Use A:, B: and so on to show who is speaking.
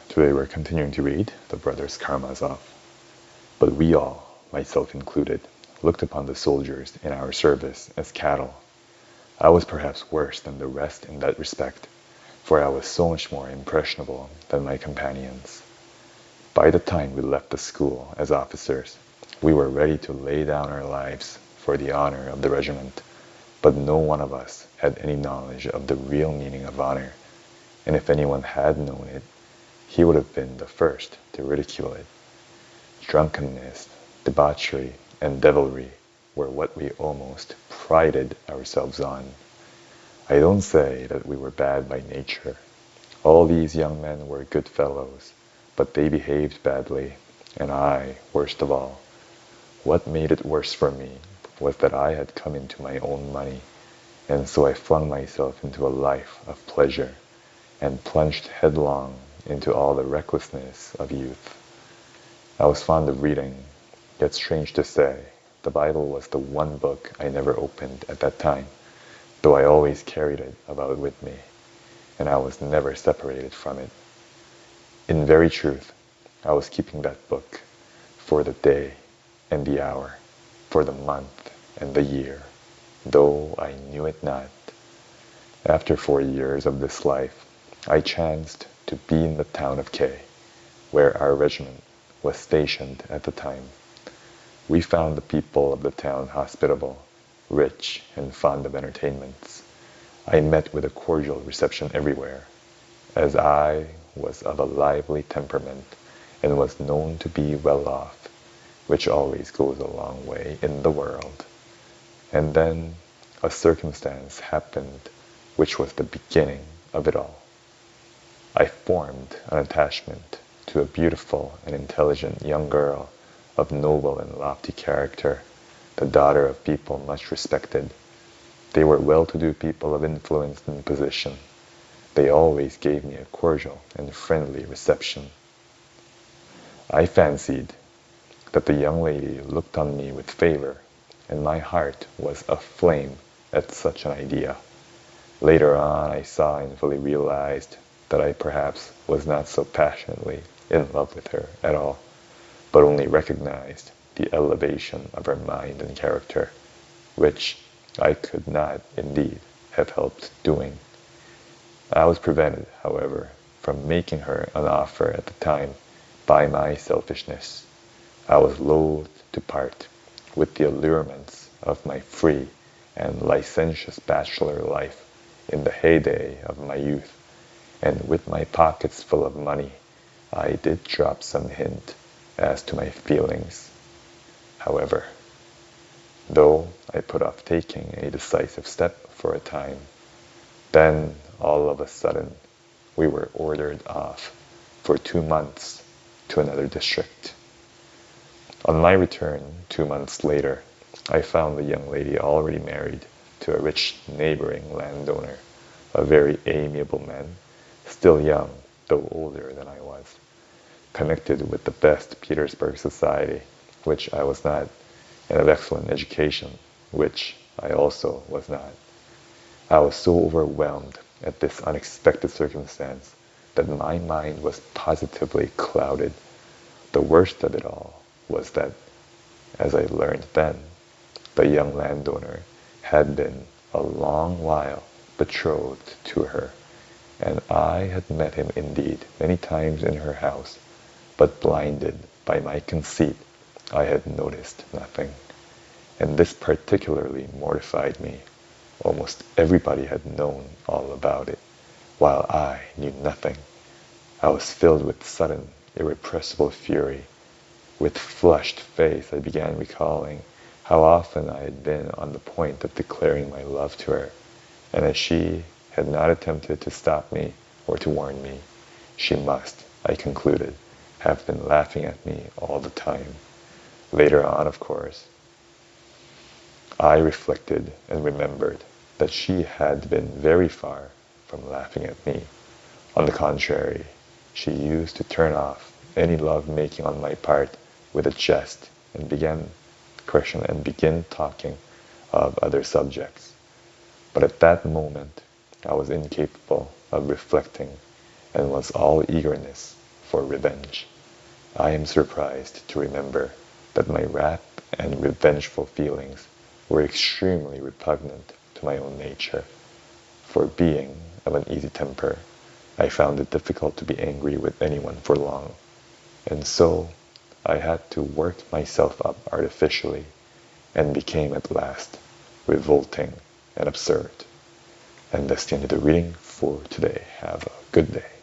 A: Today we're continuing to read the brothers Karamazov. But we all, myself included, looked upon the soldiers in our service as cattle. I was perhaps worse than the rest in that respect, for I was so much more impressionable than my companions. By the time we left the school as officers, we were ready to lay down our lives for the honor of the regiment, but no one of us had any knowledge of the real meaning of honor, and if anyone had known it, he would have been the first to ridicule it. Drunkenness, debauchery, and devilry were what we almost prided ourselves on. I don't say that we were bad by nature. All these young men were good fellows, but they behaved badly, and I, worst of all. What made it worse for me was that I had come into my own money, and so I flung myself into a life of pleasure, and plunged headlong into all the recklessness of youth. I was fond of reading, yet strange to say, the Bible was the one book I never opened at that time, though I always carried it about with me, and I was never separated from it. In very truth, I was keeping that book for the day and the hour, for the month and the year, though I knew it not. After 4 years of this life, I chanced to be in the town of K, where our regiment was stationed at the time. We found the people of the town hospitable, rich, and fond of entertainments. I met with a cordial reception everywhere, as I was of a lively temperament and was known to be well off, which always goes a long way in the world. And then a circumstance happened which was the beginning of it all. I formed an attachment to a beautiful and intelligent young girl of noble and lofty character, the daughter of people much respected. They were well-to-do people of influence and position. They always gave me a cordial and friendly reception. I fancied that the young lady looked on me with favor, and my heart was aflame at such an idea. Later on, I saw and fully realized that I perhaps was not so passionately in love with her at all, but only recognized the elevation of her mind and character, which I could not indeed have helped doing. I was prevented, however, from making her an offer at the time by my selfishness. I was loath to part with the allurements of my free and licentious bachelor life in the heyday of my youth, and with my pockets full of money, I did drop some hint as to my feelings. However, though I put off taking a decisive step for a time, then all of a sudden we were ordered off for 2 months to another district. On my return 2 months later, I found the young lady already married to a rich neighboring landowner, a very amiable man, still young, though older than I was, connected with the best Petersburg society, which I was not, and of excellent education, which I also was not. I was so overwhelmed at this unexpected circumstance that my mind was positively clouded. The worst of it all was that, as I learned then, the young landowner had been a long while betrothed to her, and I had met him indeed many times in her house, but blinded by my conceit, I had noticed nothing. And this particularly mortified me. Almost everybody had known all about it, while I knew nothing. I was filled with sudden, irrepressible fury. With flushed face, I began recalling how often I had been on the point of declaring my love to her, and as she had not attempted to stop me or to warn me, she must, I concluded, have been laughing at me all the time. Later on, of course, I reflected and remembered that she had been very far from laughing at me. On the contrary, she used to turn off any love-making on my part with a jest and begin talking of other subjects. But at that moment, I was incapable of reflecting and was all eagerness for revenge. I am surprised to remember that my wrath and revengeful feelings were extremely repugnant to my own nature. For being of an easy temper, I found it difficult to be angry with anyone for long, and so I had to work myself up artificially and became at last revolting and absurd. And that's the end of the reading for today. Have a good day.